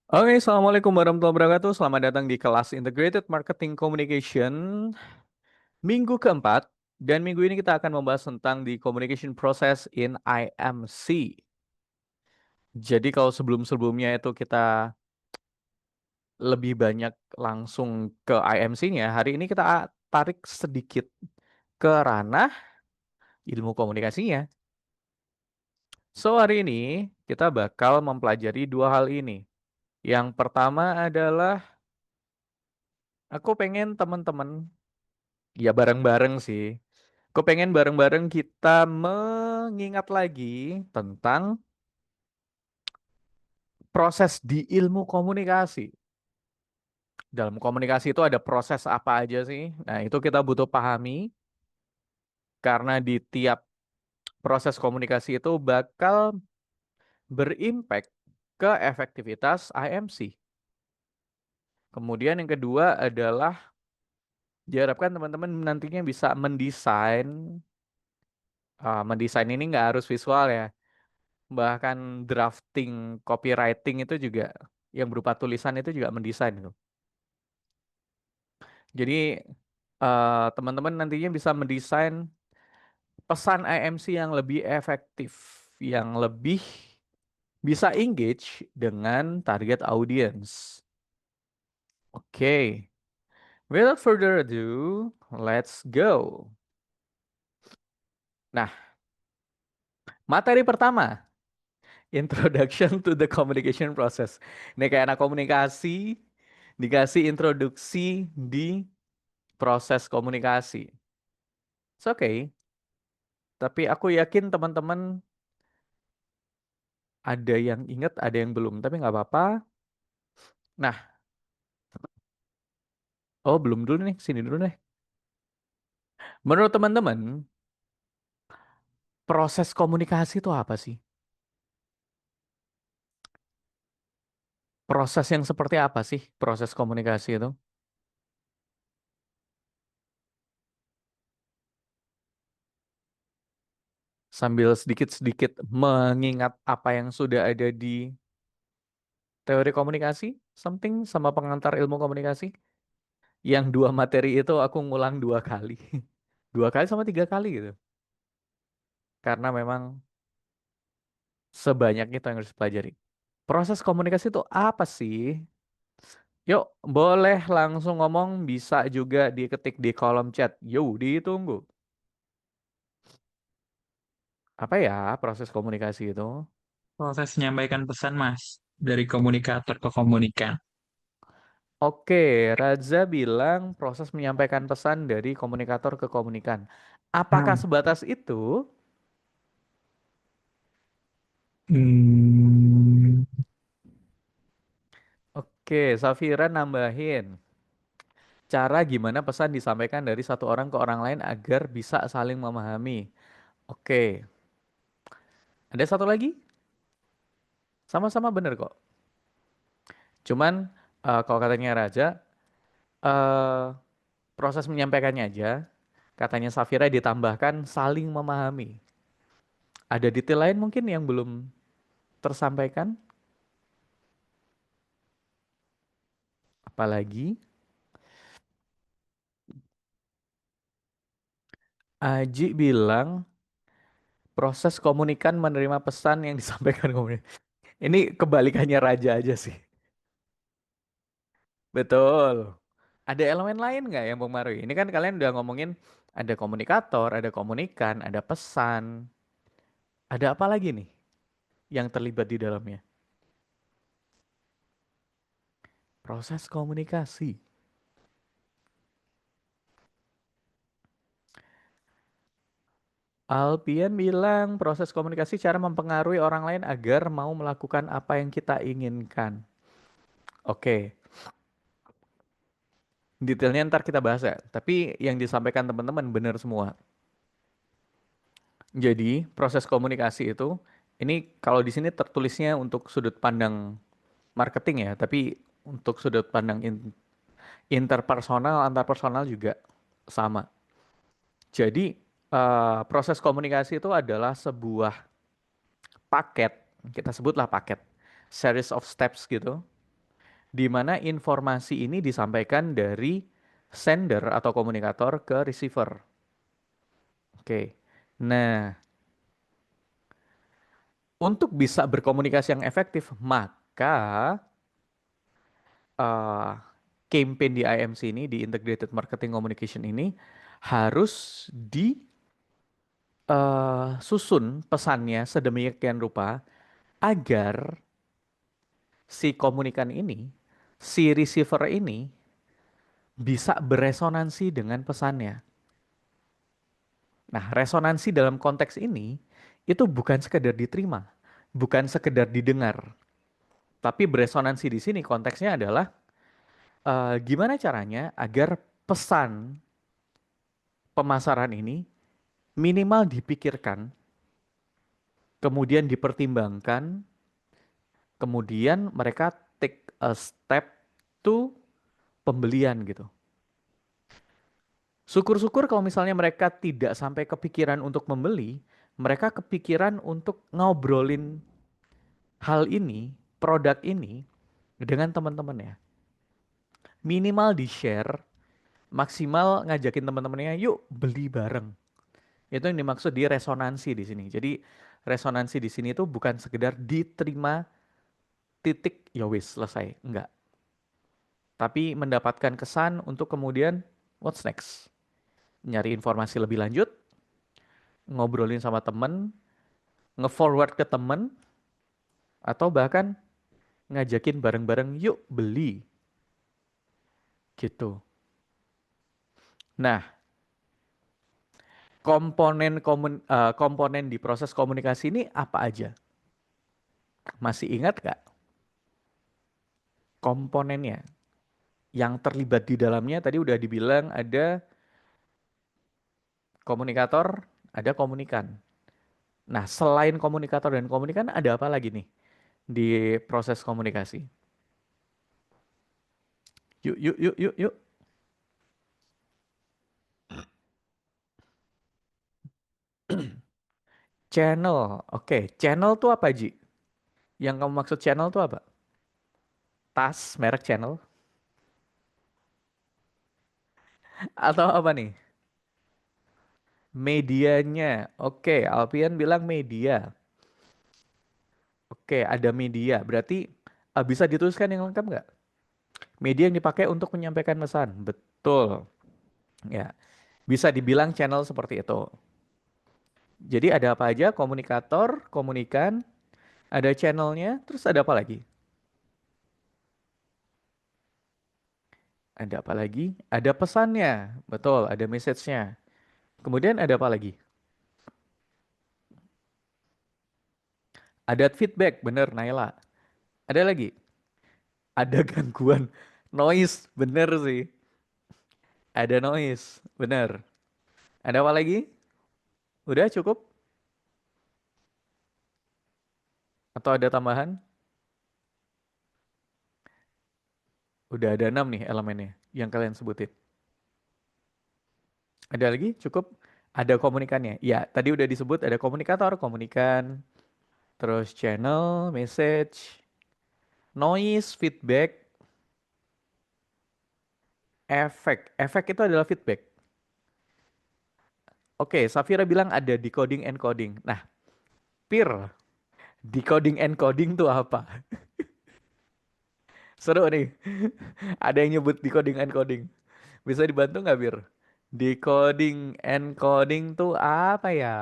Oke, Assalamualaikum warahmatullahi wabarakatuh. Selamat datang di kelas Integrated Marketing Communication minggu keempat. Dan minggu ini kita akan membahas tentang the communication process in IMC. Jadi kalau sebelum-sebelumnya itu kita lebih banyak langsung ke IMC-nya, hari ini kita tarik sedikit ke ranah ilmu komunikasinya. So, hari ini kita bakal mempelajari dua hal ini. Yang pertama adalah aku pengen teman-teman, ya bareng-bareng sih. Aku pengen bareng-bareng kita mengingat lagi tentang proses di ilmu komunikasi. Dalam komunikasi itu ada proses apa aja sih? Nah, itu kita butuh pahami karena di tiap proses komunikasi itu bakal berimpact ke efektivitas IMC. Kemudian yang kedua adalah diharapkan teman-teman nantinya bisa mendesain, mendesain ini nggak harus visual ya, bahkan drafting, copywriting itu juga yang berupa tulisan itu juga mendesain itu. Jadi teman-teman nantinya bisa mendesain pesan IMC yang lebih efektif, yang lebih bisa engage dengan target audience. Oke, without further ado, let's go. Nah, materi pertama, Introduction to the Communication Process. Ini kayak anak komunikasi dikasih introduksi di proses komunikasi. It's okay, tapi aku yakin teman-teman ada yang ingat, ada yang belum, tapi nggak apa-apa. Nah, oh belum dulu nih, sini dulu deh. Menurut teman-teman, proses komunikasi itu apa sih? Proses yang seperti apa sih proses komunikasi itu? Sambil sedikit-sedikit mengingat apa yang sudah ada di teori komunikasi, something sama pengantar ilmu komunikasi. Yang dua materi itu aku ngulang dua kali. Dua kali sama tiga kali gitu. Karena memang sebanyak itu yang harus dipelajari. Proses komunikasi itu apa sih? Yuk, boleh langsung ngomong, bisa juga diketik di kolom chat. Yuk, ditunggu. Apa ya proses komunikasi itu? Proses menyampaikan pesan, Mas, dari komunikator ke komunikan. Oke, Raza bilang proses menyampaikan pesan dari komunikator ke komunikan. Apakah Hmm. sebatas itu? Hmm, Oke, Safira nambahin. Cara gimana pesan disampaikan dari satu orang ke orang lain agar bisa saling memahami. Oke, ada satu lagi? Sama-sama bener kok. Cuman kalau katanya Raja, eh proses menyampaikannya aja, katanya Safira ditambahkan saling memahami. Ada detail lain mungkin yang belum tersampaikan? Apalagi Aji bilang proses komunikan menerima pesan yang disampaikan komunikan. Ini kebalikannya Raja aja sih. Betul. Ada elemen lain nggak yang mempengaruhi? Ini kan kalian udah ngomongin ada komunikator, ada komunikan, ada pesan. Ada apa lagi nih yang terlibat di dalamnya? Proses komunikasi. Alpian bilang proses komunikasi cara mempengaruhi orang lain agar mau melakukan apa yang kita inginkan. Oke, detailnya ntar kita bahas ya. Tapi yang disampaikan teman-teman benar semua. Jadi proses komunikasi itu, ini kalau di sini tertulisnya untuk sudut pandang marketing ya, tapi untuk sudut pandang interpersonal, antar personal juga sama. Jadi proses komunikasi itu adalah sebuah paket, kita sebutlah paket, series of steps gitu, di mana informasi ini disampaikan dari sender atau komunikator ke receiver. Oke. Nah, untuk bisa berkomunikasi yang efektif, maka eh, campaign di IMC ini, di Integrated Marketing Communication ini, harus disusun pesannya sedemikian rupa agar si komunikan ini, si receiver ini bisa beresonansi dengan pesannya. Nah, resonansi dalam konteks ini itu bukan sekedar diterima, bukan sekedar didengar, tapi beresonansi di sini konteksnya adalah gimana caranya agar pesan pemasaran ini minimal dipikirkan, kemudian dipertimbangkan, kemudian mereka take a step to pembelian gitu. Syukur-syukur kalau misalnya mereka tidak sampai kepikiran untuk membeli, mereka kepikiran untuk ngobrolin hal ini, produk ini dengan teman-temannya. Minimal di-share, maksimal ngajakin teman-temannya, yuk beli bareng. Itu yang dimaksud di resonansi di sini. Jadi resonansi di sini itu bukan sekedar diterima titik ya wis selesai, enggak. Tapi mendapatkan kesan untuk kemudian what's next? Nyari informasi lebih lanjut, ngobrolin sama temen, nge-forward ke temen, atau bahkan ngajakin bareng-bareng yuk beli gitu. Nah, komponen di proses komunikasi ini apa aja? Masih ingat gak komponennya? Yang terlibat di dalamnya tadi udah dibilang ada komunikator, ada komunikan. Nah, selain komunikator dan komunikan ada apa lagi nih di proses komunikasi? Yuk, yuk, yuk, yuk, yuk. Channel. Oke, channel tuh apa, Ji? Yang kamu maksud channel tuh apa? Tas, merek channel? Atau apa nih? Medianya. Oke, Alpian bilang media. Oke, ada media. Berarti bisa dituliskan yang lengkap nggak? Media yang dipakai untuk menyampaikan pesan. Betul. Ya, bisa dibilang channel seperti itu. Jadi ada apa aja? Komunikator, komunikan, ada channelnya, terus ada apa lagi? Ada apa lagi? Ada pesannya. Betul, ada message-nya. Kemudian ada apa lagi? Ada feedback, bener Naila. Ada lagi? Ada gangguan noise, bener sih. Ada noise, bener. Ada apa lagi? Udah cukup? Atau ada tambahan? Udah ada 6 nih elemennya yang kalian sebutin. Ada lagi? Cukup? Ada komunikannya. Ya, tadi udah disebut ada komunikator, komunikan, terus channel, message, noise, feedback, efek. Efek itu adalah feedback. Oke, Safira bilang ada decoding encoding. Nah, Pir, decoding encoding tuh apa? Seru nih. Ada yang nyebut decoding encoding. Bisa dibantu nggak, Bir? Decoding encoding tuh apa ya?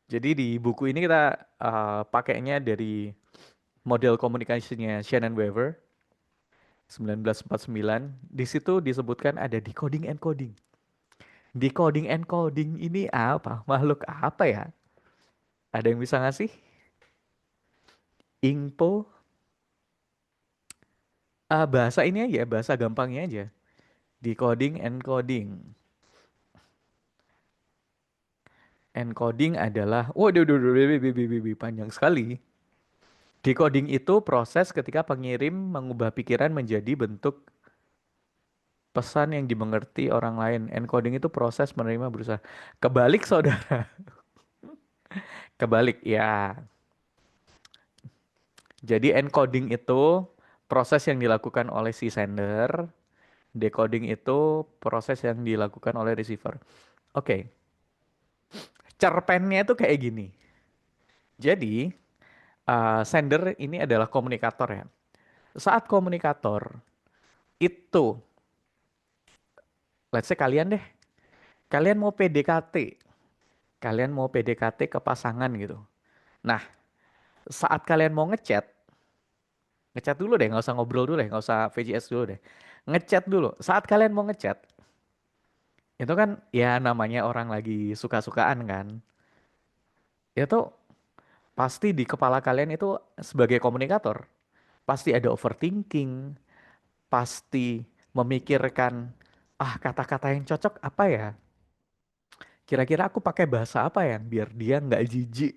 Jadi di buku ini kita pakainya dari model komunikasinya Shannon Weaver 1949. Di situ disebutkan ada decoding encoding. Decoding encoding ini apa? Makhluk apa ya? Ada yang bisa ngasih? Info? Bahasa ini aja, bahasa gampangnya aja. Decoding encoding. Encoding adalah, waduh, panjang sekali. Decoding itu proses ketika pengirim mengubah pikiran menjadi bentuk pesan yang dimengerti orang lain. Encoding itu proses menerima berusaha. Kebalik, saudara. Kebalik, ya. Jadi encoding itu proses yang dilakukan oleh si sender, decoding itu proses yang dilakukan oleh receiver. Oke, cerpennya itu kayak gini. Jadi sender ini adalah komunikator ya. Saat komunikator itu, let's say kalian deh, kalian mau PDKT, kalian mau PDKT ke pasangan gitu. Nah, saat kalian mau ngechat, ngechat dulu deh, nggak usah ngobrol dulu deh, nggak usah VGS dulu deh. Ngechat dulu. Saat kalian mau ngechat, itu kan ya namanya orang lagi suka-sukaan kan. Itu pasti di kepala kalian itu sebagai komunikator, pasti ada overthinking, pasti memikirkan, ah kata-kata yang cocok apa ya? Kira-kira aku pakai bahasa apa ya biar dia nggak jijik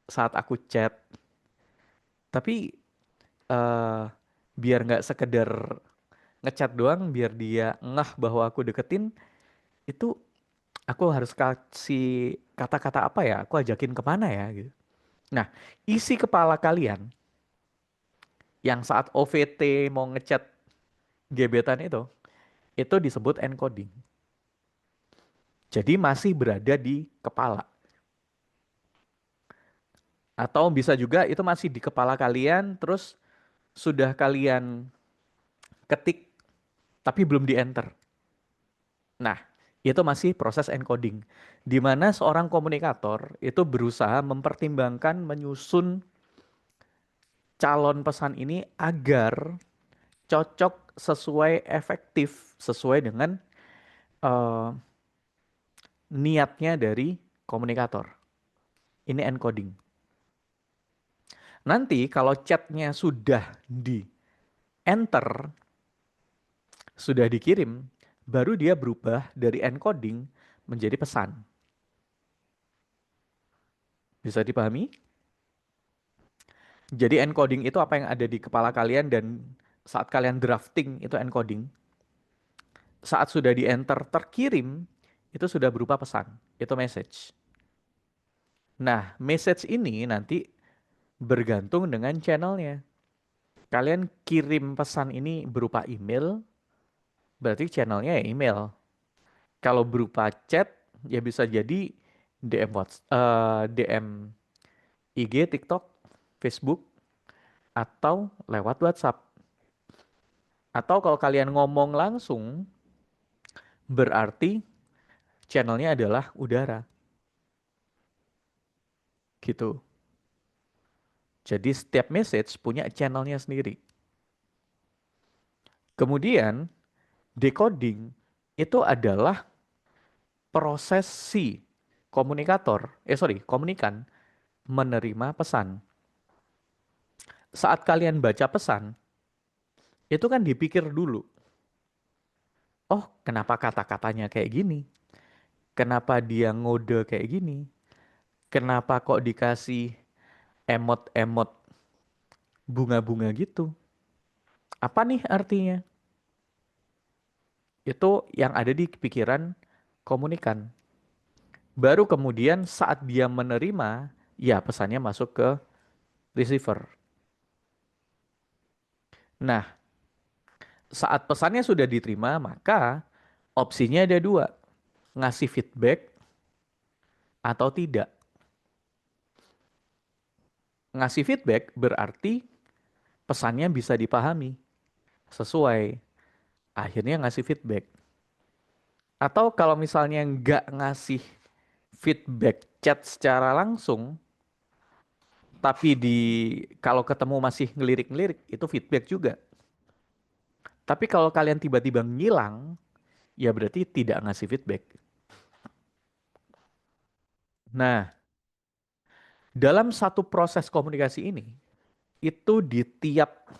saat aku chat. Tapi eh biar nggak sekedar ngechat doang, biar dia ngeh bahwa aku deketin, itu aku harus kasih kata-kata apa ya? Aku ajakin kemana ya gitu. Nah, isi kepala kalian yang saat OVT mau ngechat gebetan itu disebut encoding. Jadi masih berada di kepala. Atau bisa juga itu masih di kepala kalian, terus sudah kalian ketik, tapi belum di-enter. Nah, itu masih proses encoding. Di mana seorang komunikator itu berusaha mempertimbangkan, menyusun calon pesan ini agar cocok, sesuai, efektif, sesuai dengan eh, niatnya dari komunikator. Ini encoding. Nanti kalau chatnya sudah di-enter, sudah dikirim, baru dia berubah dari encoding menjadi pesan. Bisa dipahami? Jadi encoding itu apa yang ada di kepala kalian dan saat kalian drafting itu encoding. Saat sudah di-enter terkirim, itu sudah berupa pesan. Itu message. Nah, message ini nanti bergantung dengan channelnya. Kalian kirim pesan ini berupa email, berarti channelnya ya email. Kalau berupa chat, ya bisa jadi DM IG, TikTok, Facebook, atau lewat WhatsApp. Atau kalau kalian ngomong langsung, berarti channelnya adalah udara. Gitu. Jadi setiap message punya channelnya sendiri. Kemudian decoding itu adalah proses si komunikan menerima pesan. Saat kalian baca pesan, itu kan dipikir dulu. Oh, kenapa kata-katanya kayak gini? Kenapa dia ngode kayak gini? Kenapa kok dikasih emot-emot bunga-bunga gitu? Apa nih artinya? Itu yang ada di pikiran komunikan. Baru kemudian saat dia menerima, ya pesannya masuk ke receiver. Nah, saat pesannya sudah diterima, maka opsinya ada dua. Ngasih feedback atau tidak. Ngasih feedback berarti pesannya bisa dipahami sesuai. Akhirnya ngasih feedback. Atau kalau misalnya nggak ngasih feedback chat secara langsung, tapi kalau ketemu masih ngelirik-ngelirik, itu feedback juga. Tapi kalau kalian tiba-tiba ngilang, ya berarti tidak ngasih feedback. Nah, dalam satu proses komunikasi ini, itu di tiap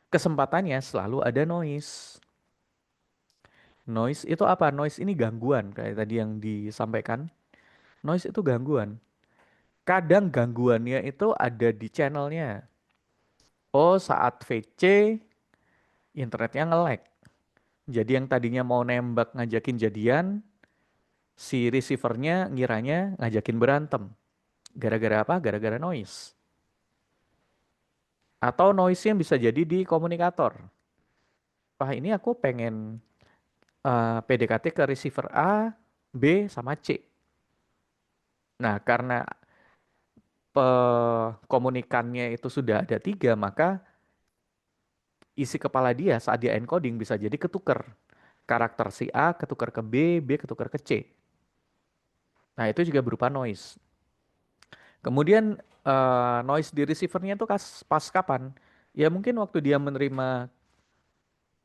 kesempatannya selalu ada noise. Noise itu apa? Noise ini gangguan, kayak tadi yang disampaikan. Noise itu gangguan. Kadang gangguannya itu ada di channelnya. Oh, saat VC, internetnya nge-lag. Jadi yang tadinya mau nembak ngajakin jadian, si receivernya ngiranya ngajakin berantem. Gara-gara apa? Gara-gara noise. Atau noise-nya bisa jadi di komunikator. Wah, ini aku pengen PDKT ke receiver A, B, sama C. Nah, karena komunikannya itu sudah ada tiga, maka isi kepala dia saat dia encoding bisa jadi ketuker. Karakter si A ketuker ke B, B ketuker ke C. Nah, itu juga berupa noise. Kemudian noise di receivernya itu pas kapan? Ya mungkin waktu dia menerima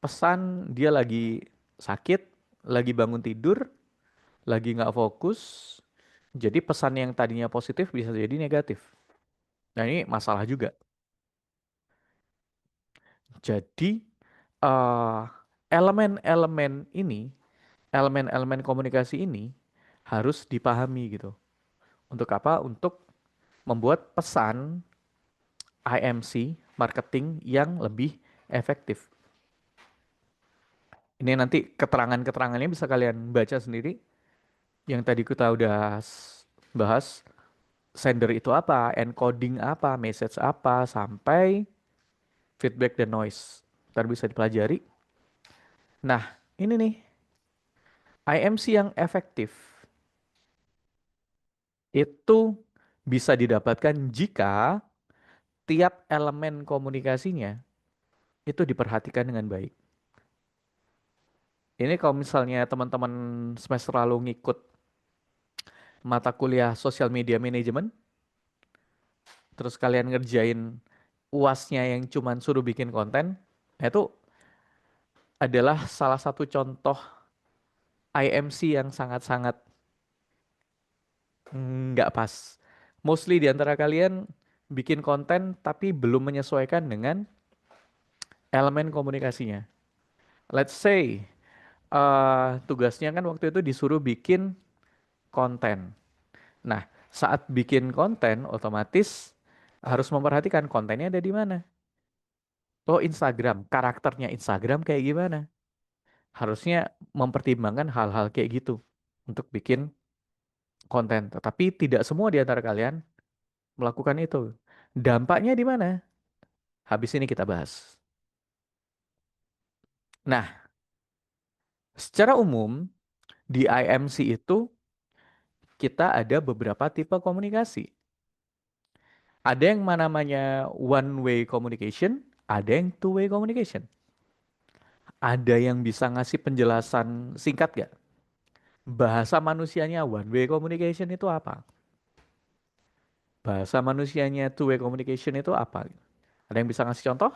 pesan dia lagi sakit, lagi bangun tidur, lagi nggak fokus. Jadi pesan yang tadinya positif bisa jadi negatif. Nah ini masalah juga. Jadi eh, elemen-elemen ini, elemen-elemen komunikasi ini harus dipahami gitu. Untuk apa? Untuk membuat pesan IMC, marketing yang lebih efektif. Ini nanti keterangan-keterangannya bisa kalian baca sendiri. Yang tadi kita udah bahas, sender itu apa, encoding apa, message apa, sampai feedback dan noise. Ntar bisa dipelajari. Nah, ini nih, IMC yang efektif itu bisa didapatkan jika tiap elemen komunikasinya itu diperhatikan dengan baik. Ini kalau misalnya teman-teman semester lalu ngikut mata kuliah Social Media Management, terus kalian ngerjain UASnya yang cuman suruh bikin konten, nah itu adalah salah satu contoh IMC yang sangat-sangat nggak pas. Mostly di antara kalian bikin konten tapi belum menyesuaikan dengan elemen komunikasinya. Let's say tugasnya kan waktu itu disuruh bikin konten. Nah, saat bikin konten otomatis harus memperhatikan kontennya ada di mana. Oh, Instagram, karakternya Instagram kayak gimana? Harusnya mempertimbangkan hal-hal kayak gitu untuk bikin konten. Tetapi tidak semua di antara kalian melakukan itu. Dampaknya di mana? Habis ini kita bahas. Nah, secara umum di IMC itu kita ada beberapa tipe komunikasi. Ada yang namanya one way communication, ada yang two way communication. Ada yang bisa ngasih penjelasan singkat gak? Bahasa manusianya one way communication itu apa? Bahasa manusianya two way communication itu apa? Ada yang bisa ngasih contoh?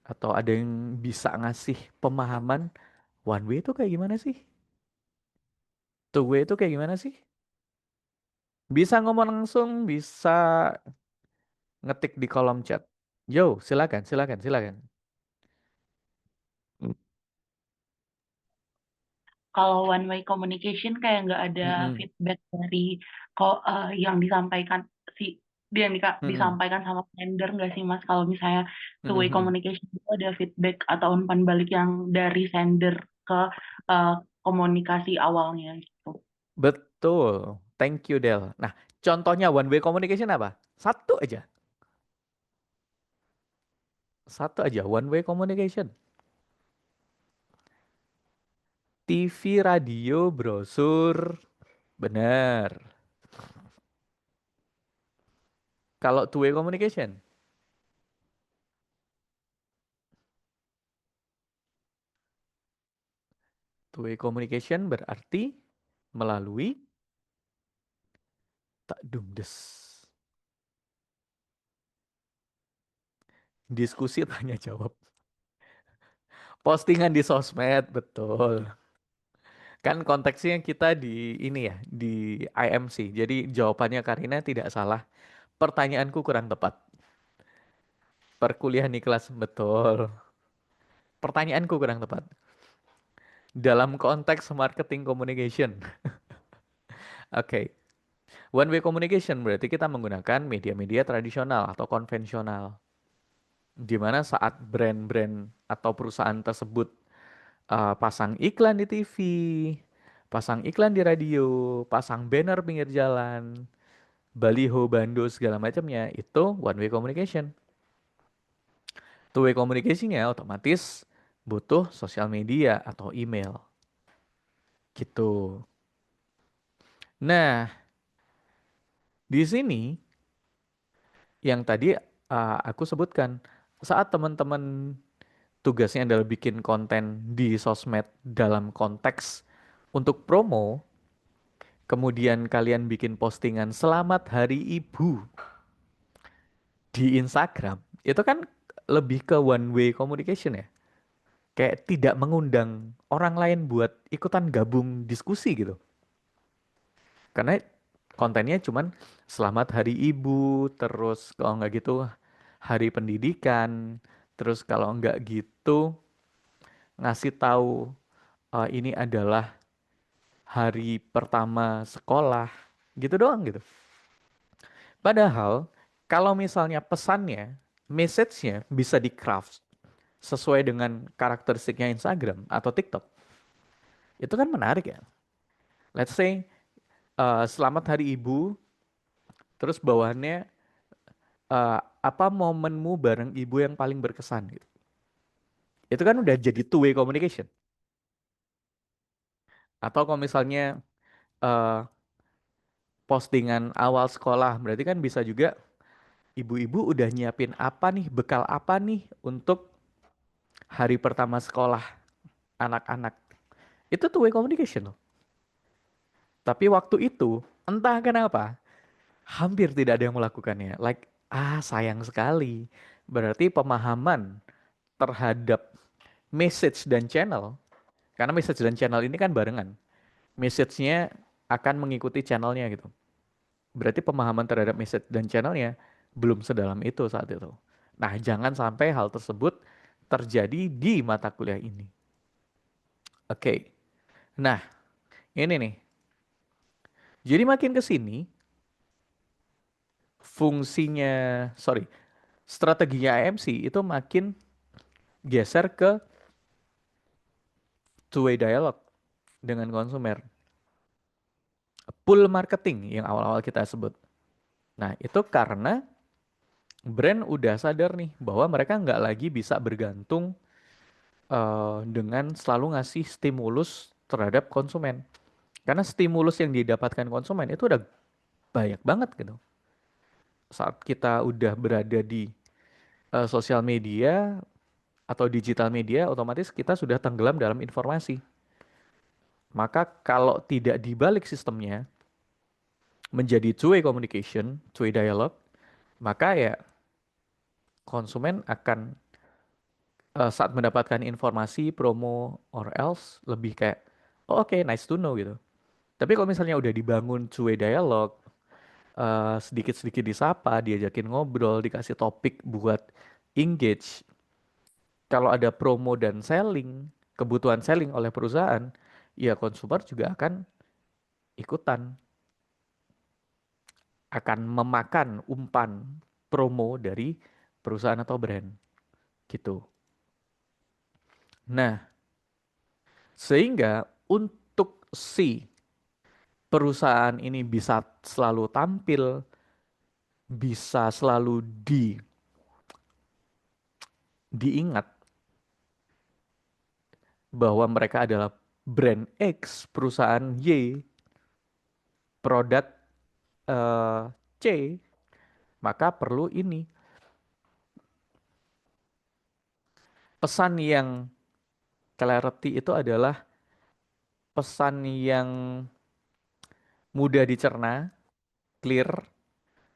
Atau ada yang bisa ngasih pemahaman one way itu kayak gimana sih? Two way itu kayak gimana sih? Bisa ngomong langsung, bisa ngetik di kolom chat. Yo, silakan, silakan, silakan. Kalau one way communication kayak nggak ada Mm-mm, feedback dari kok yang disampaikan si dia yang mm-mm, disampaikan sama sender nggak sih Mas? Kalau misalnya two way mm-mm. communication itu ada feedback atau umpan balik yang dari sender ke eh, komunikasi awalnya gitu. Betul. Thank you, Del. Nah, contohnya one way communication apa? Satu aja. Satu aja, one way communication. TV, radio, brosur. Benar. Kalau two way communication. Two way communication berarti melalui tak dumdes. Diskusi tanya jawab. Postingan di sosmed, betul. Kan konteksnya kita di ini ya, di IMC. Jadi jawabannya Karina tidak salah. Pertanyaanku kurang tepat. Perkuliahan di kelas, betul. Pertanyaanku kurang tepat. Dalam konteks marketing communication. Oke. One way communication berarti kita menggunakan media-media tradisional atau konvensional. Di mana saat brand-brand atau perusahaan tersebut pasang iklan di TV, pasang iklan di radio, pasang banner pinggir jalan, baliho, bando segala macamnya itu one way communication. Two way communication-nya otomatis butuh sosial media atau email gitu. Nah, di sini yang tadi aku sebutkan, saat teman-teman tugasnya adalah bikin konten di sosmed dalam konteks untuk promo, kemudian kalian bikin postingan Selamat Hari Ibu di Instagram, itu kan lebih ke one way communication ya. Kayak tidak mengundang orang lain buat ikutan gabung diskusi gitu. Karena kontennya cuman Selamat Hari Ibu, terus kalau nggak gitu Hari Pendidikan, terus kalau nggak gitu ngasih tahu ini adalah hari pertama sekolah, gitu doang gitu. Padahal kalau misalnya pesannya, message-nya bisa di-craft sesuai dengan karakteristiknya Instagram atau TikTok, itu kan menarik ya. Let's say Selamat Hari Ibu, terus bawahannya apa momenmu bareng ibu yang paling berkesan gitu. Itu kan udah jadi two way communication. Atau kalau misalnya eh, postingan awal sekolah, berarti kan bisa juga ibu-ibu udah nyiapin apa nih, bekal apa nih untuk hari pertama sekolah anak-anak. Itu two way communication loh. Tapi waktu itu, entah kenapa, hampir tidak ada yang melakukannya. Like, sayang sekali. Berarti pemahaman terhadap message dan channel, karena message dan channel ini kan barengan. Message-nya akan mengikuti channelnya gitu. Berarti pemahaman terhadap message dan channelnya belum sedalam itu saat itu. Nah, jangan sampai hal tersebut terjadi di mata kuliah ini. Oke. Nah, ini nih. Jadi makin ke sini, strateginya AMC itu makin geser ke two-way dialogue dengan konsumer. Pull marketing yang awal-awal kita sebut. Nah, itu karena brand udah sadar nih bahwa mereka nggak lagi bisa bergantung dengan selalu ngasih stimulus terhadap konsumen. Karena stimulus yang didapatkan konsumen itu udah banyak banget gitu. Saat kita udah berada di sosial media atau digital media, otomatis kita sudah tenggelam dalam informasi. Maka kalau tidak dibalik sistemnya menjadi two-way communication, two-way dialogue, maka ya konsumen akan saat mendapatkan informasi, promo, or else lebih kayak, oh oke, nice to know gitu. Tapi kalau misalnya udah dibangun two-way dialogue, sedikit-sedikit disapa, diajakin ngobrol, dikasih topik buat engage. Kalau ada promo dan selling, kebutuhan selling oleh perusahaan, ya konsumer juga akan ikutan, akan memakan umpan promo dari perusahaan atau brand gitu. Nah, sehingga untuk si perusahaan ini bisa selalu tampil, bisa selalu diingat bahwa mereka adalah brand X, perusahaan Y, produk C, maka perlu ini pesan yang clarity itu adalah pesan yang mudah dicerna, clear,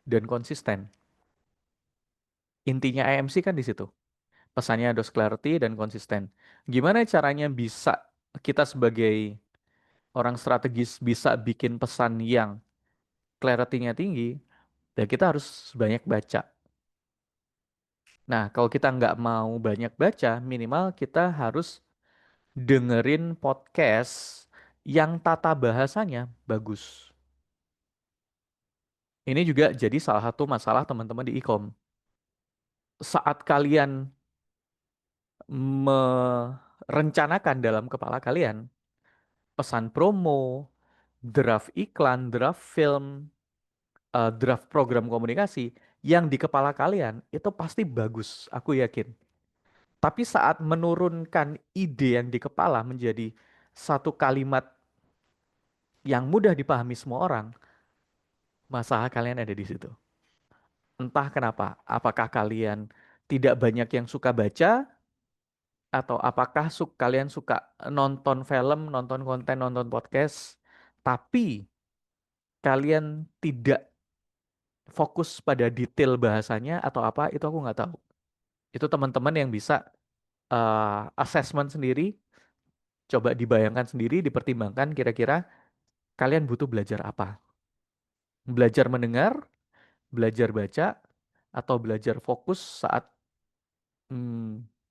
dan konsisten. Intinya AMC kan di situ. Pesannya harus clarity dan konsisten. Gimana caranya bisa kita sebagai orang strategis bisa bikin pesan yang clarity-nya tinggi? Ya kita harus banyak baca. Nah, kalau kita nggak mau banyak baca, minimal kita harus dengerin podcast yang tata bahasanya bagus. Ini juga jadi salah satu masalah teman-teman di e-com. Saat kalian merencanakan dalam kepala kalian pesan promo, draft iklan, draft film, draft program komunikasi yang di kepala kalian itu pasti bagus, aku yakin. Tapi saat menurunkan ide yang di kepala menjadi satu kalimat yang mudah dipahami semua orang, masalah kalian ada di situ. Entah kenapa, apakah kalian tidak banyak yang suka baca, atau apakah kalian suka nonton film, nonton konten, nonton podcast, tapi kalian tidak fokus pada detail bahasanya atau apa, itu aku nggak tahu. Itu teman-teman yang bisa assessment sendiri, coba dibayangkan sendiri, dipertimbangkan kira-kira kalian butuh belajar apa. Belajar mendengar, belajar baca, atau belajar fokus saat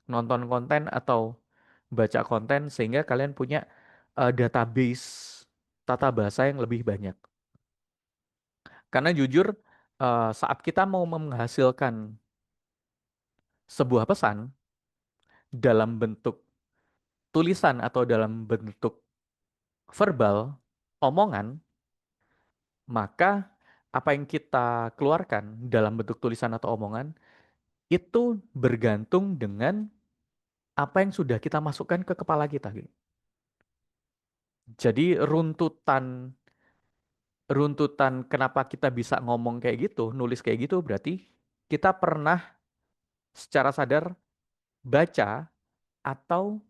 nonton konten atau baca konten sehingga kalian punya database tata bahasa yang lebih banyak. Karena jujur, saat kita mau menghasilkan sebuah pesan dalam bentuk tulisan atau dalam bentuk verbal, omongan, maka apa yang kita keluarkan dalam bentuk tulisan atau omongan itu bergantung dengan apa yang sudah kita masukkan ke kepala kita gitu. Jadi runtutan kenapa kita bisa ngomong kayak gitu, nulis kayak gitu berarti kita pernah secara sadar baca atau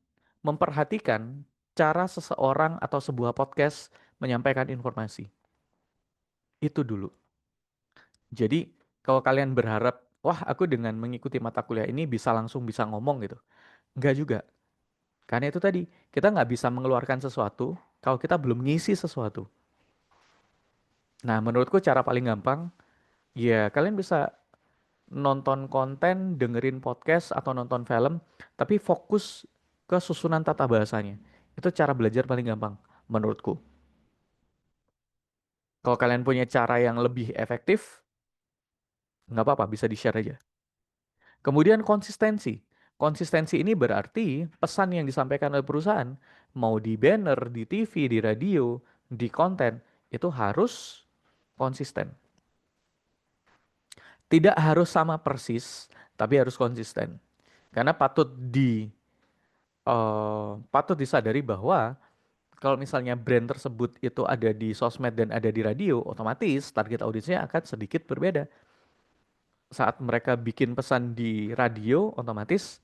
memperhatikan cara seseorang atau sebuah podcast menyampaikan informasi. Itu dulu. Jadi kalau kalian berharap, wah aku dengan mengikuti mata kuliah ini bisa langsung bisa ngomong gitu. Enggak juga. Karena itu tadi, kita nggak bisa mengeluarkan sesuatu kalau kita belum ngisi sesuatu. Nah, menurutku cara paling gampang, ya kalian bisa nonton konten, dengerin podcast, atau nonton film, tapi fokus ke susunan tata bahasanya. Itu cara belajar paling gampang, menurutku. Kalau kalian punya cara yang lebih efektif, nggak apa-apa, bisa di-share aja. Kemudian konsistensi. Konsistensi ini berarti pesan yang disampaikan oleh perusahaan, mau di banner, di TV, di radio, di konten, itu harus konsisten. Tidak harus sama persis, tapi harus konsisten. Karena patut disadari bahwa kalau misalnya brand tersebut itu ada di sosmed dan ada di radio, otomatis target audiensnya akan sedikit berbeda. Saat mereka bikin pesan di radio, otomatis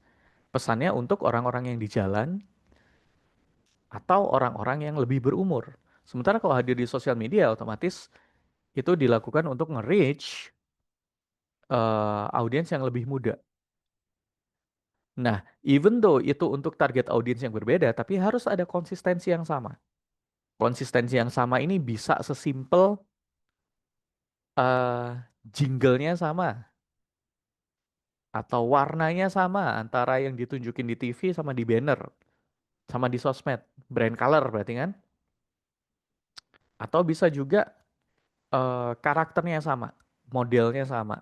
pesannya untuk orang-orang yang di jalan atau orang-orang yang lebih berumur. Sementara kalau hadir di sosial media, otomatis itu dilakukan untuk nge-reach audiens yang lebih muda. Nah, even though itu untuk target audiens yang berbeda, tapi harus ada konsistensi yang sama. Konsistensi yang sama ini bisa sesimpel jinglenya sama atau warnanya sama antara yang ditunjukin di TV sama di banner, sama di sosmed. Brand color berarti kan? Atau bisa juga karakternya sama, modelnya sama,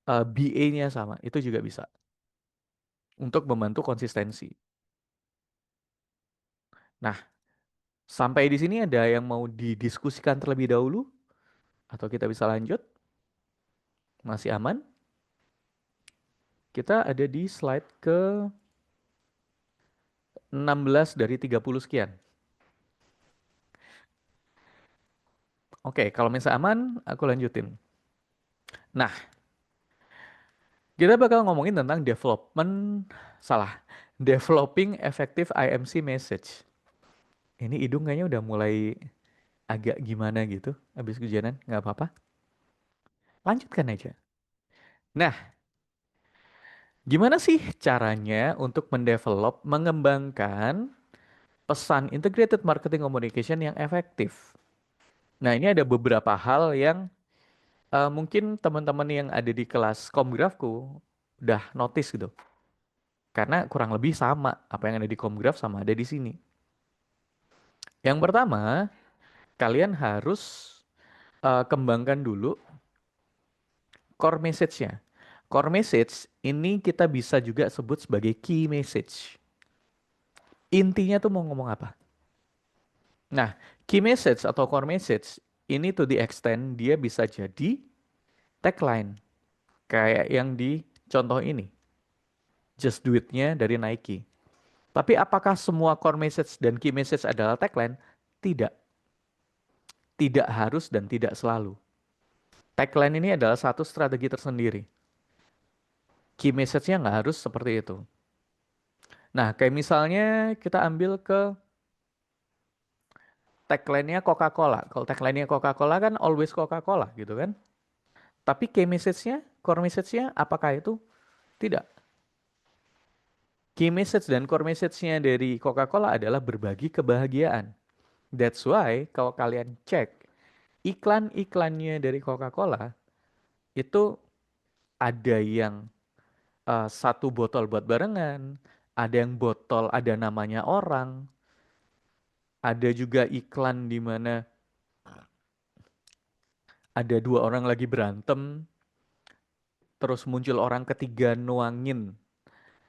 BA-nya sama. Itu juga bisa untuk membantu konsistensi. Nah, sampai di sini ada yang mau didiskusikan terlebih dahulu? Atau kita bisa lanjut? Masih aman? Kita ada di slide ke 16 dari 30 sekian. Oke, kalau misalnya aman, aku lanjutin. Nah, kita bakal ngomongin tentang developing effective IMC message. Ini hidung kayaknya udah mulai agak gimana gitu, habis kehujanan, nggak apa-apa. Lanjutkan aja. Nah, gimana sih caranya untuk mengembangkan pesan integrated marketing communication yang efektif? Nah, ini ada beberapa hal yang mungkin teman-teman yang ada di kelas Komgrafku udah notice gitu. Karena kurang lebih sama apa yang ada di Komgraf sama ada di sini. Yang pertama, kalian harus kembangkan dulu core message-nya. Core message ini kita bisa juga sebut sebagai key message. Intinya tuh mau ngomong apa? Nah, key message atau core message ini to the extent dia bisa jadi tagline kayak yang di contoh ini. Just Do It-nya dari Nike. Tapi apakah semua core message dan key message adalah tagline? Tidak. Tidak harus dan tidak selalu. Tagline ini adalah satu strategi tersendiri. Key message-nya nggak harus seperti itu. Nah, kayak misalnya kita ambil ke tagline-nya Coca-Cola. Kalau tagline-nya Coca-Cola kan always Coca-Cola gitu kan. Tapi key message-nya, core message-nya apakah itu? Tidak. Key message dan core message-nya dari Coca-Cola adalah berbagi kebahagiaan. That's why kalau kalian cek iklan-iklannya dari Coca-Cola itu ada yang satu botol buat barengan, ada yang botol ada namanya orang, ada juga iklan di mana ada dua orang lagi berantem, terus muncul orang ketiga nuangin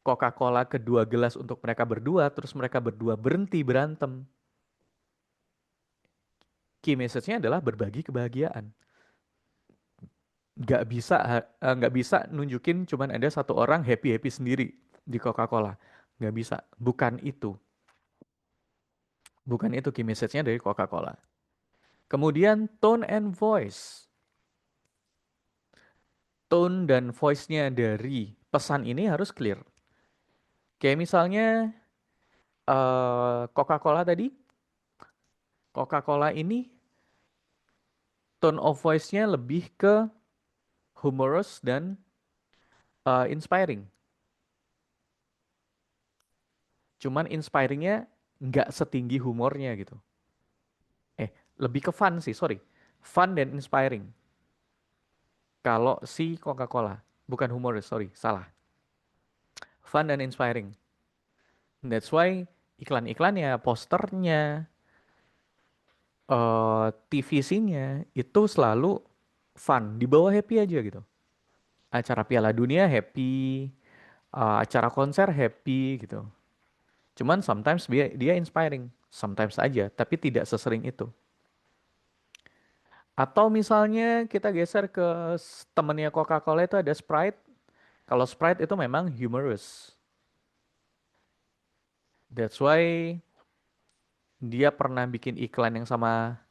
Coca-Cola ke dua gelas untuk mereka berdua, terus mereka berdua berhenti berantem. Key message-nya adalah berbagi kebahagiaan. Nggak bisa nunjukin cuman ada satu orang happy-happy sendiri di Coca-Cola. Nggak bisa. Bukan itu. Bukan itu key message-nya dari Coca-Cola. Kemudian tone and voice. Tone dan voice-nya dari pesan ini harus clear. Kayak misalnya Coca-Cola tadi. Coca-Cola ini tone of voice-nya lebih ke humorous dan inspiring. Cuman inspiring-nya nggak setinggi humornya gitu. Lebih ke fun sih, sorry. Fun dan inspiring. Kalau si Coca-Cola. Bukan humorous, sorry, salah. Fun dan inspiring. That's why iklan-iklannya, posternya, TVC-nya itu selalu fun. Di bawah happy aja gitu. Acara Piala Dunia happy, acara konser happy gitu. Cuman sometimes dia inspiring. Sometimes aja, tapi tidak sesering itu. Atau misalnya kita geser ke temennya Coca-Cola itu ada Sprite. Kalau Sprite itu memang humorous. That's why dia pernah bikin iklan yang sama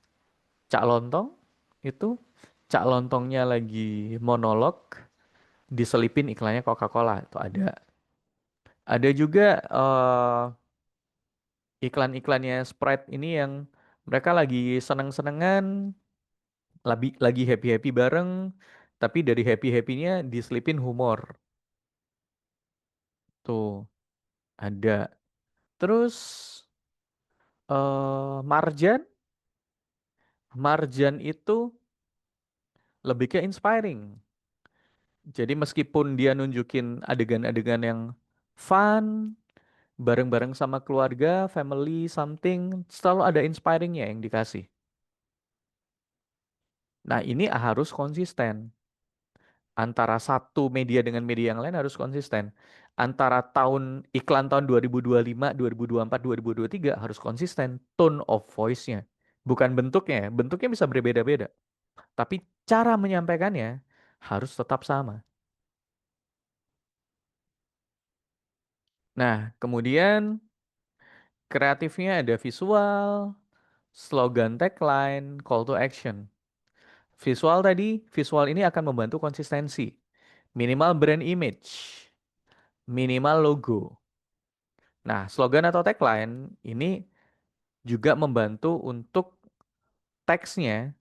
Cak Lontong. Itu Cak Lontongnya lagi monolog, diselipin iklannya Coca-Cola. Itu ada. Ada juga iklan-iklannya Sprite ini yang mereka lagi seneng-senengan, lagi happy-happy bareng, tapi dari happy-happynya diselipin humor. Tuh, ada. Terus Marjan, Marjan itu lebih ke inspiring. Jadi meskipun dia nunjukin adegan-adegan yang fun, bareng-bareng sama keluarga, family, something, selalu ada inspiringnya yang dikasih. Nah ini harus konsisten. Antara satu media dengan media yang lain harus konsisten. Antara iklan tahun 2025, 2024, 2023 harus konsisten. Tone of voice-nya. Bukan bentuknya. Bentuknya bisa berbeda-beda. Tapi cara menyampaikannya harus tetap sama. Nah, kemudian kreatifnya ada visual, slogan tagline, call to action. Visual ini akan membantu konsistensi. Minimal brand image, minimal logo. Nah, slogan atau tagline ini juga membantu untuk teksnya,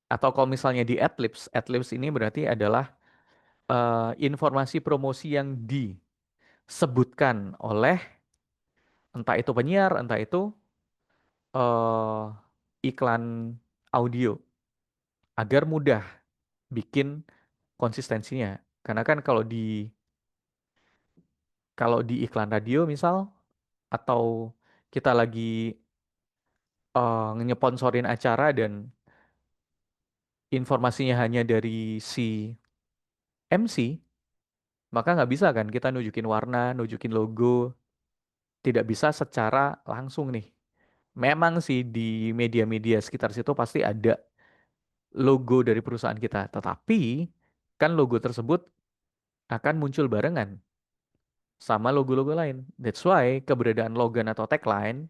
atau kalau misalnya di adlibs ini berarti adalah informasi promosi yang disebutkan oleh entah itu penyiar, entah itu eh, iklan audio agar mudah bikin konsistensinya. Karena kan kalau di iklan radio misal atau kita lagi ngesponsorin acara dan informasinya hanya dari si MC, maka nggak bisa kan kita nunjukin warna, nunjukin logo, tidak bisa secara langsung nih. Memang sih di media-media sekitar situ pasti ada logo dari perusahaan kita, tetapi kan logo tersebut akan muncul barengan sama logo-logo lain. That's why keberadaan slogan atau tagline,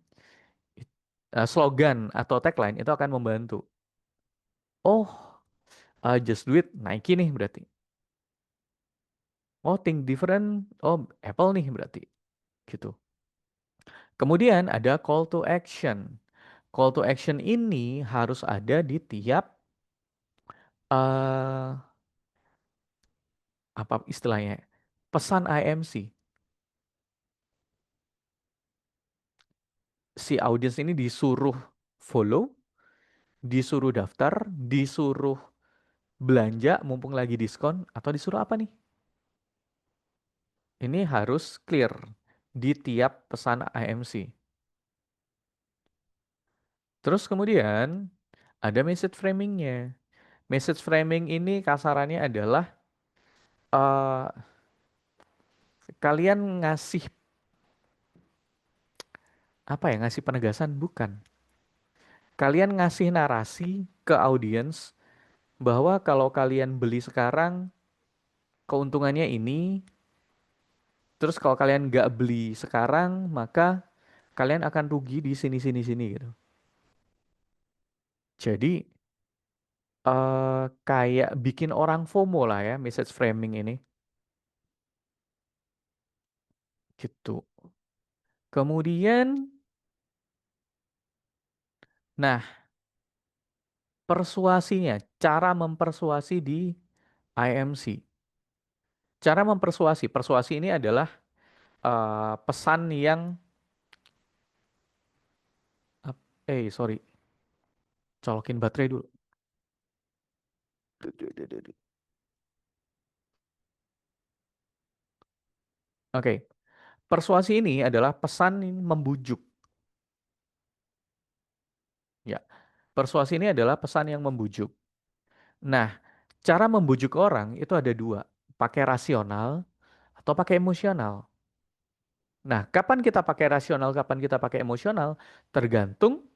slogan atau tagline itu akan membantu. Oh, just do it Nike nih berarti. Oh, think different. Oh, Apple nih berarti. Gitu. Kemudian ada call to action. Call to action ini harus ada di tiap eh apa istilahnya? Pesan IMC. Si audiens ini disuruh follow, disuruh daftar, disuruh belanja mumpung lagi diskon atau disuruh apa nih? Ini harus clear di tiap pesan IMC. Terus kemudian ada message framingnya. Message framing ini kasarannya adalah eh kalian ngasih apa ya? Ngasih penegasan bukan. Kalian ngasih narasi ke audiens bahwa kalau kalian beli sekarang keuntungannya ini, terus kalau kalian nggak beli sekarang maka kalian akan rugi di sini sini sini gitu. Jadi kayak bikin orang FOMO lah ya message framing ini gitu. Kemudian, nah persuasinya, cara mempersuasi di IMC. Cara mempersuasi, persuasi ini adalah pesan yang, sorry, colokin baterai dulu. Oke, persuasi ini adalah pesan yang membujuk. Ya, persuasi ini adalah pesan yang membujuk. Nah, cara membujuk orang itu ada dua, pakai rasional atau pakai emosional. Nah, kapan kita pakai rasional, kapan kita pakai emosional, tergantung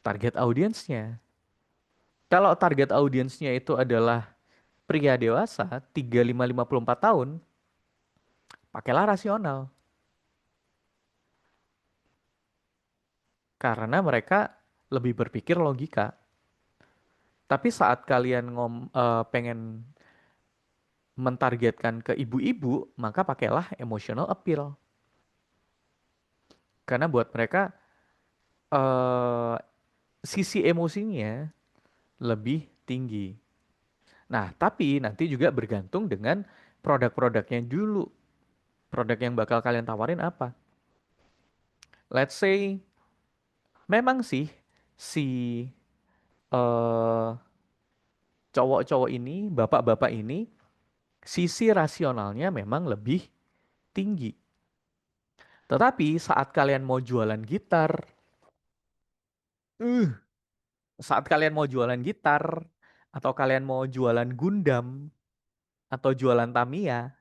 target audiensnya. Kalau target audiensnya itu adalah pria dewasa, 35-54 tahun, pakailah rasional. Karena mereka lebih berpikir logika. Tapi saat kalian pengen mentargetkan ke ibu-ibu, maka pakailah emotional appeal. Karena buat mereka eh, sisi emosinya lebih tinggi. Nah, tapi nanti juga bergantung dengan produk-produknya dulu. Produk yang bakal kalian tawarin apa? Let's say, memang sih si eh, cowok-cowok ini, bapak-bapak ini, sisi rasionalnya memang lebih tinggi. Tetapi saat kalian mau jualan gitar, uh, saat kalian mau jualan gitar, atau kalian mau jualan Gundam, atau jualan Tamiya,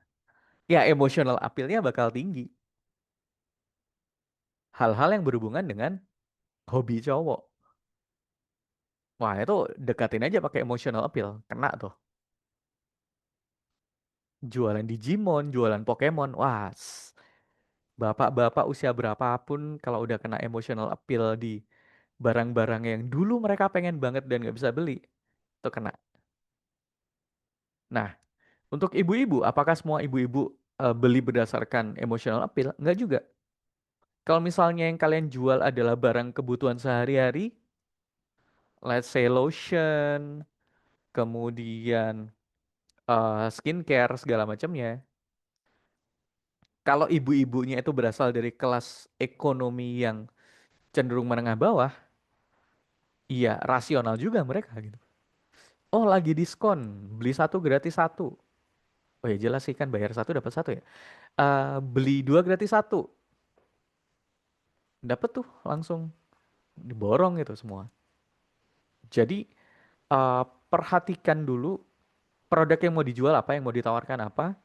ya emotional appeal-nya bakal tinggi. Hal-hal yang berhubungan dengan hobi cowok. Wah, itu dekatin aja pakai emotional appeal. Kena tuh. Jualan Digimon, jualan Pokemon. Wah, bapak-bapak usia berapapun kalau udah kena emotional appeal di barang-barang yang dulu mereka pengen banget dan nggak bisa beli, itu kena. Nah, untuk ibu-ibu, apakah semua ibu-ibu beli berdasarkan emotional appeal? Nggak juga. Kalau misalnya yang kalian jual adalah barang kebutuhan sehari-hari, let's say lotion, kemudian skincare segala macamnya. Kalau ibu-ibunya itu berasal dari kelas ekonomi yang cenderung menengah bawah, iya rasional juga mereka gitu. Oh lagi diskon, beli satu gratis satu. Oh ya jelas sih kan bayar satu dapat satu ya. Beli dua gratis satu, dapat tuh langsung diborong gitu semua. Jadi perhatikan dulu produk yang mau dijual apa, yang mau ditawarkan apa.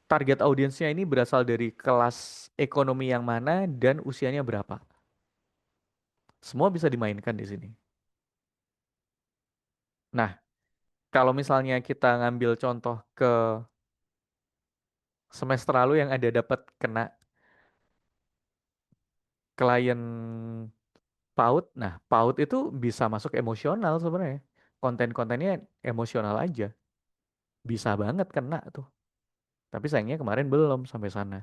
Target audiensnya ini berasal dari kelas ekonomi yang mana dan usianya berapa. Semua bisa dimainkan di sini. Nah, kalau misalnya kita ngambil contoh ke Semester lalu yang ada dapat kena klien PAUD. Nah, PAUD itu bisa masuk emosional sebenarnya. Konten-kontennya emosional aja. Bisa banget kena tuh. Tapi sayangnya kemarin belum sampai sana.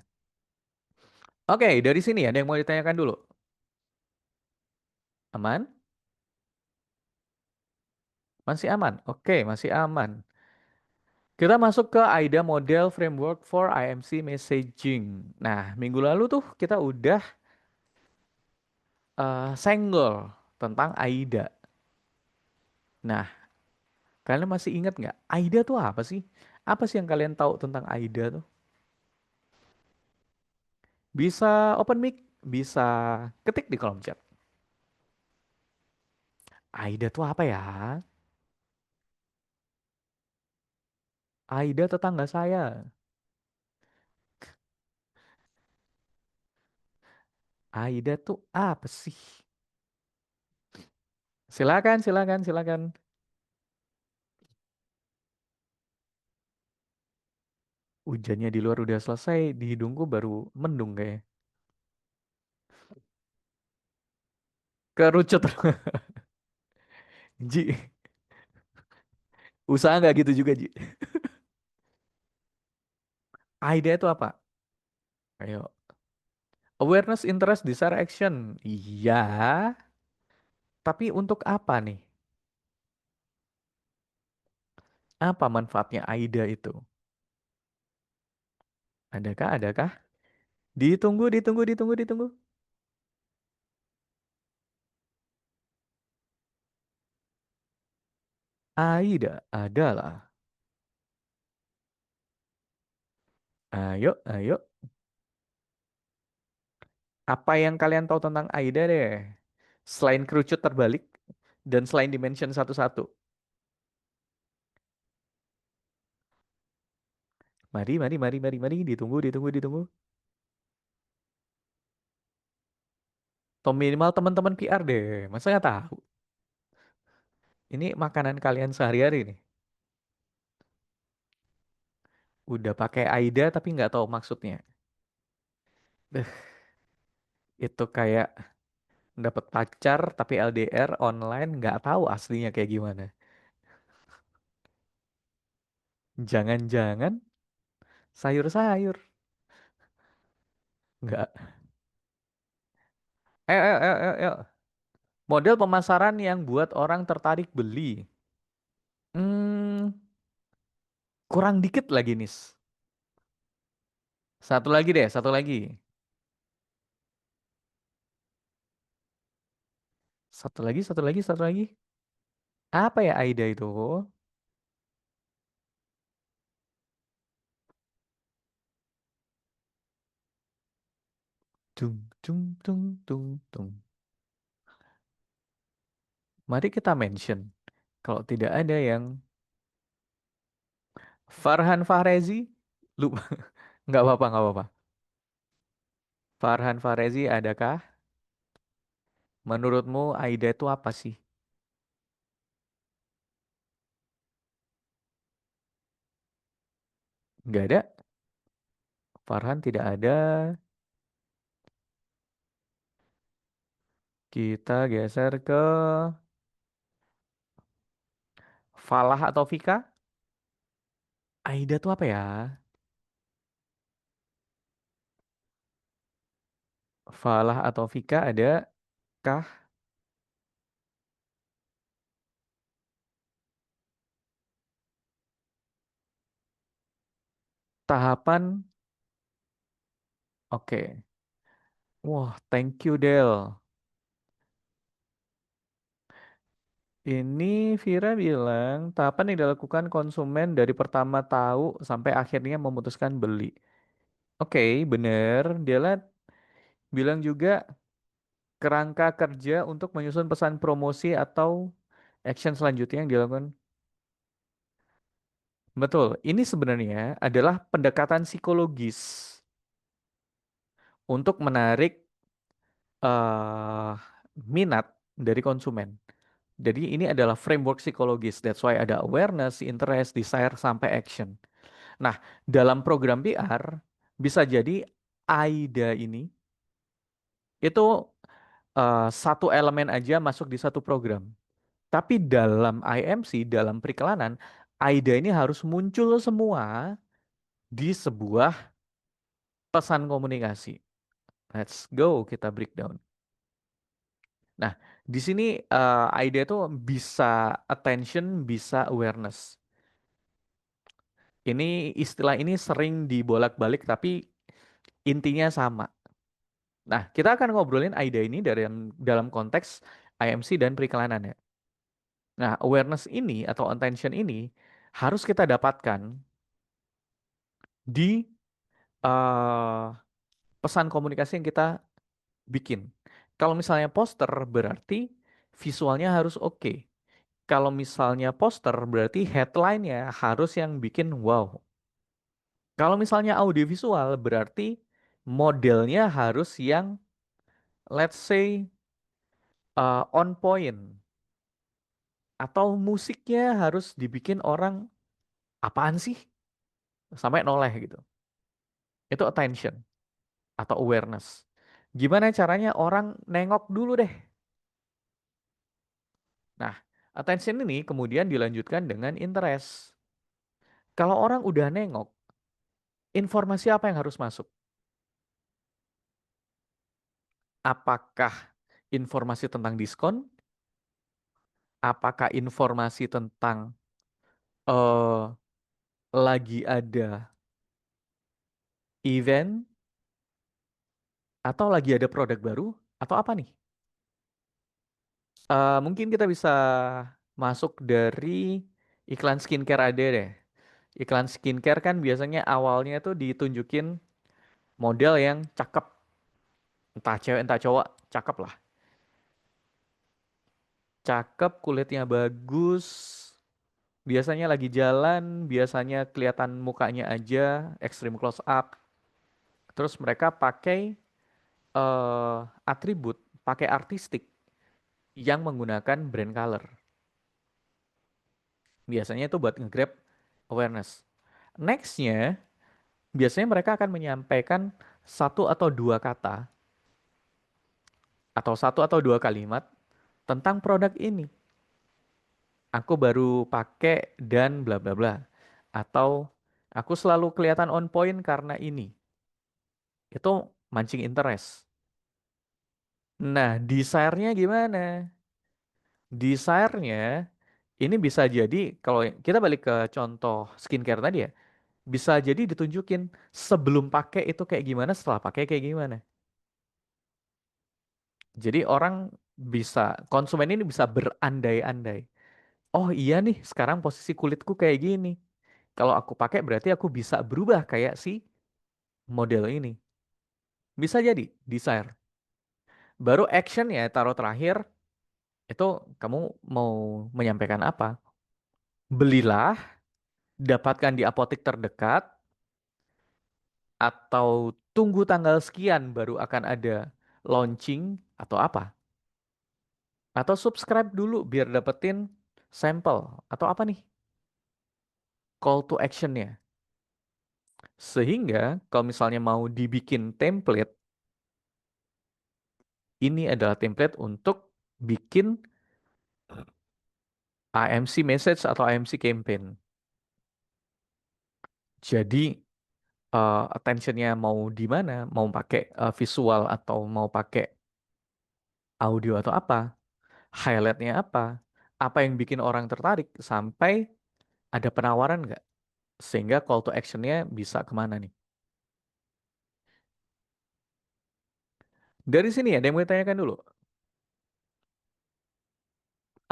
Oke, dari sini ada yang mau ditanyakan dulu. Aman? Masih aman? Oke, masih aman. Kita masuk ke AIDA Model Framework for IMC Messaging. Nah, minggu lalu tuh kita udah senggol tentang AIDA. Nah, kalian masih ingat nggak? AIDA tuh apa sih? Apa sih yang kalian tahu tentang AIDA tuh? Bisa open mic, bisa ketik di kolom chat. AIDA tuh apa ya? AIDA tetangga saya. AIDA tuh apa sih? Silakan, silakan, silakan. Hujannya di luar udah selesai, di hidungku baru mendung kayak. Kerucut. Ji, usaha nggak gitu juga, Ji. AIDA itu apa? Ayo. Awareness, interest, desire, action. Iya, tapi untuk apa nih? Apa manfaatnya AIDA itu? Adakah, adakah? Ditunggu, ditunggu, ditunggu, ditunggu. AIDA adalah. Ayo, ayo. Apa yang kalian tahu tentang AIDA deh? Selain kerucut terbalik dan selain dimension satu-satu. Mari, mari, mari, mari, mari. Ditunggu, ditunggu, ditunggu. Atau minimal teman-teman PR deh. Masa nggak tahu? Ini makanan kalian sehari-hari nih. Udah pakai AIDA tapi nggak tahu maksudnya. Beh, itu kayak dapat pacar tapi LDR online nggak tahu aslinya kayak gimana. Jangan-jangan sayur-sayur. Nggak. Ayo, ayo, ayo, ayo, ayo. Model pemasaran yang buat orang tertarik beli. Hmm, kurang dikit lagi nih. Satu lagi deh, satu lagi. Satu lagi, satu lagi, satu lagi. Apa ya Aida itu? Tung, tung, tung, tung, tung. Mari kita mention. Kalau tidak ada yang Farhan Fahrezi, lupa. Nggak apa-apa, nggak apa-apa. Farhan Fahrezi, adakah? Menurutmu Aida itu apa sih? Nggak ada. Farhan tidak ada. Kita geser ke Falah atau Vika. Aida tuh apa ya? Falah atau Vika ada kah tahapan? Oke. Wah, thank you Del. Ini Vira bilang tahapan yang dilakukan konsumen dari pertama tahu sampai akhirnya memutuskan beli. Oke, bener. Dia bilang juga kerangka kerja untuk menyusun pesan promosi atau action selanjutnya yang dilakukan. Betul, ini sebenarnya adalah pendekatan psikologis untuk menarik eh minat dari konsumen. Jadi ini adalah framework psikologis. That's why ada awareness, interest, desire, sampai action. Nah, dalam program PR bisa jadi AIDA ini itu satu elemen aja masuk di satu program. Tapi dalam IMC, dalam periklanan, AIDA ini harus muncul semua di sebuah pesan komunikasi. Let's go, kita breakdown. Nah, di sini AIDA itu bisa attention, bisa awareness. Istilah ini sering dibolak-balik, tapi intinya sama. Nah, kita akan ngobrolin AIDA ini dalam konteks IMC dan periklanan ya. Nah, awareness ini atau attention ini harus kita dapatkan di eh, pesan komunikasi yang kita bikin. Kalau misalnya poster berarti visualnya harus oke. Kalau misalnya poster berarti headline-nya harus yang bikin wow. Kalau misalnya audiovisual berarti modelnya harus yang let's say on point atau musiknya harus dibikin orang apaan sih sampai noleh gitu. Itu attention atau awareness. Gimana caranya orang nengok dulu deh. Nah, attention ini kemudian dilanjutkan dengan interest. Kalau orang udah nengok, informasi apa yang harus masuk? Apakah informasi tentang diskon? Apakah informasi tentang eh lagi ada event atau lagi ada produk baru atau apa nih? Mungkin kita bisa masuk dari iklan skincare aja deh. Iklan skincare kan biasanya awalnya tuh ditunjukin model yang cakep, entah cewek entah cowok, cakep lah. Cakep, kulitnya bagus, biasanya lagi jalan, biasanya kelihatan mukanya aja, extreme close up. Terus mereka pakai atribut, pakai artistik yang menggunakan brand color. Biasanya itu buat nge-grab awareness. Nextnya, biasanya mereka akan menyampaikan satu atau dua kata atau satu atau dua kalimat tentang produk ini. Aku baru pakai dan bla bla bla. Atau aku selalu kelihatan on point karena ini. Itu mancing interest. Nah, desire-nya gimana? Desire-nya ini bisa jadi kalau kita balik ke contoh skincare tadi ya, bisa jadi ditunjukin sebelum pakai itu kayak gimana, setelah pakai kayak gimana. Jadi orang bisa, konsumen ini bisa berandai-andai. Oh iya nih, sekarang posisi kulitku kayak gini. Kalau aku pakai berarti aku bisa berubah kayak si model ini. Bisa jadi desire. Baru action ya taruh terakhir itu kamu mau menyampaikan apa? Belilah, dapatkan di apotek terdekat atau tunggu tanggal sekian baru akan ada launching atau apa? Atau subscribe dulu biar dapetin sampel atau apa nih? Call to actionnya. Sehingga kalau misalnya mau dibikin template, ini adalah template untuk bikin AMC message atau AMC campaign. Jadi attentionnya mau di mana, mau pakai visual atau mau pakai audio atau apa, highlightnya apa yang bikin orang tertarik sampai ada penawaran nggak, sehingga call to actionnya bisa kemana nih? Dari sini ada yang mau ditanyakan dulu,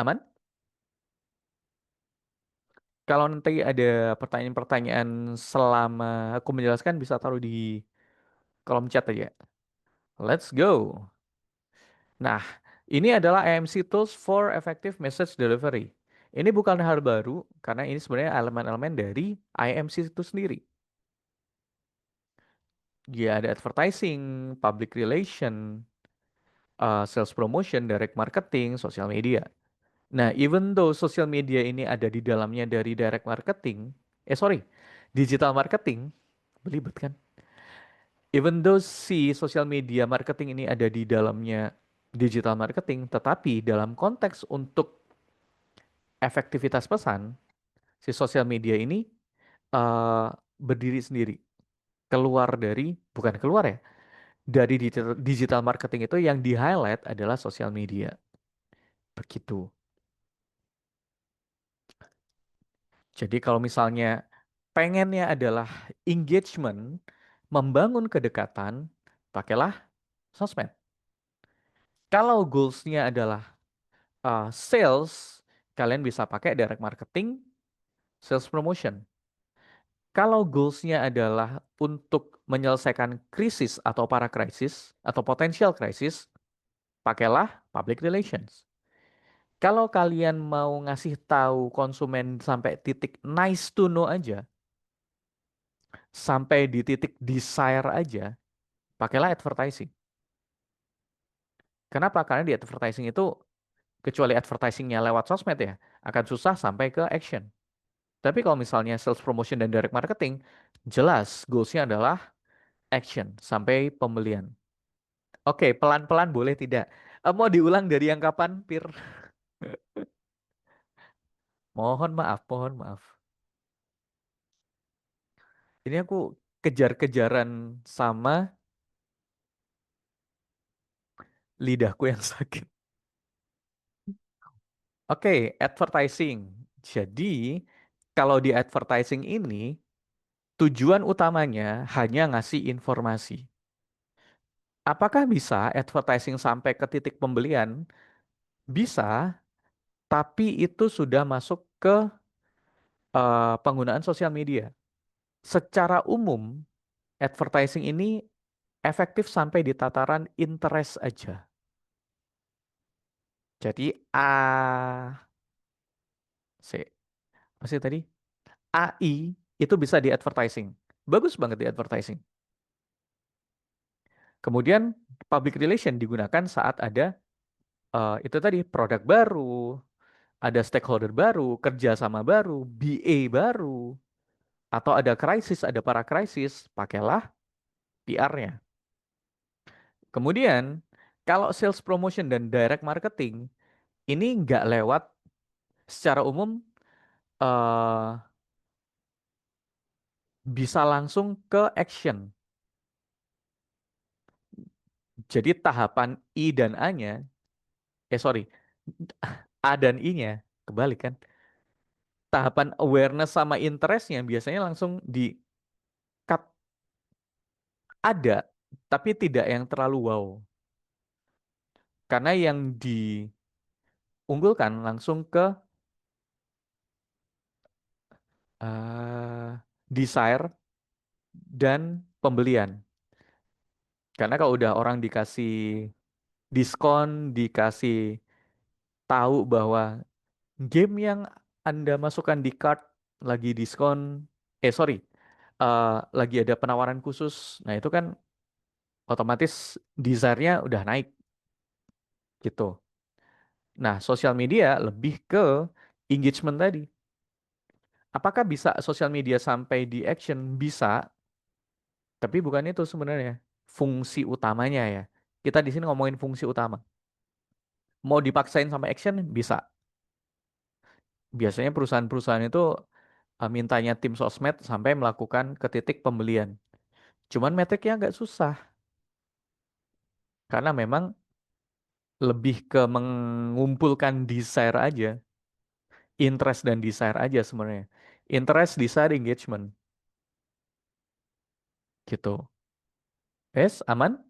aman? Kalau nanti ada pertanyaan-pertanyaan selama aku menjelaskan bisa taruh di kolom chat aja. Let's go. Nah, ini adalah AMC Tools for Effective Message Delivery. Ini bukan hal baru karena ini sebenarnya elemen-elemen dari IMC itu sendiri. Dia ada advertising, public relation, sales promotion, direct marketing, social media. Nah, even though social media ini ada di dalamnya dari direct marketing, sorry, Digital marketing, belibet kan? Even though si social media marketing ini ada di dalamnya digital marketing, tetapi dalam konteks untuk efektivitas pesan, si sosial media ini eh, berdiri sendiri. Keluar dari, bukan keluar ya, dari digital marketing itu yang di-highlight adalah sosial media. Begitu. Jadi kalau misalnya pengennya adalah engagement, membangun kedekatan, pakailah sosmed. Kalau goals-nya adalah sales, kalian bisa pakai direct marketing, sales promotion. Kalau goals-nya adalah untuk menyelesaikan krisis atau para krisis atau potential krisis, pakailah public relations. Kalau kalian mau ngasih tahu konsumen sampai titik nice to know aja, sampai di titik desire aja, pakailah advertising. Kenapa? Karena di advertising itu, kecuali advertisingnya lewat sosmed ya, akan susah sampai ke action. Tapi kalau misalnya sales promotion dan direct marketing, jelas goals-nya adalah action sampai pembelian. Oke, pelan-pelan boleh tidak? Mau diulang dari yang kapan, Pir? Mohon maaf, mohon maaf. Ini aku kejar-kejaran sama lidahku yang sakit. Oke, advertising. Jadi, kalau di advertising ini, tujuan utamanya hanya ngasih informasi. Apakah bisa advertising sampai ke titik pembelian? Bisa, tapi itu sudah masuk ke penggunaan sosial media. Secara umum, advertising ini efektif sampai di tataran interest aja. Jadi C, apa sih tadi? AI itu bisa di advertising. Bagus banget di advertising. Kemudian public relation digunakan saat ada itu tadi produk baru, ada stakeholder baru, kerjasama baru, BA baru, atau ada krisis, ada para krisis, pakailah PR-nya. Kemudian kalau sales promotion dan direct marketing ini nggak lewat secara umum eh, bisa langsung ke action. Jadi tahapan I dan A-nya, sorry, A dan I-nya, kebalik kan? Tahapan awareness sama interest-nya biasanya langsung di cut, ada, tapi tidak yang terlalu wow. Karena yang diunggulkan langsung ke desire dan pembelian. Karena kalau udah orang dikasih diskon, dikasih tahu bahwa game yang Anda masukkan di cart lagi diskon, sorry, eh, lagi ada penawaran khusus. Nah, itu kan otomatis desire-nya udah naik gitu. Nah, sosial media lebih ke engagement tadi. Apakah bisa sosial media sampai di action? Bisa, tapi bukan itu sebenarnya fungsi utamanya ya. Kita di sini ngomongin fungsi utama. Mau dipaksain sampai action bisa. Biasanya perusahaan-perusahaan itu mintanya tim sosmed sampai melakukan ke titik pembelian. Cuman metriknya agak susah karena memang lebih ke mengumpulkan desire aja, interest dan desire aja sebenarnya. Interest, desire, engagement gitu. Aman?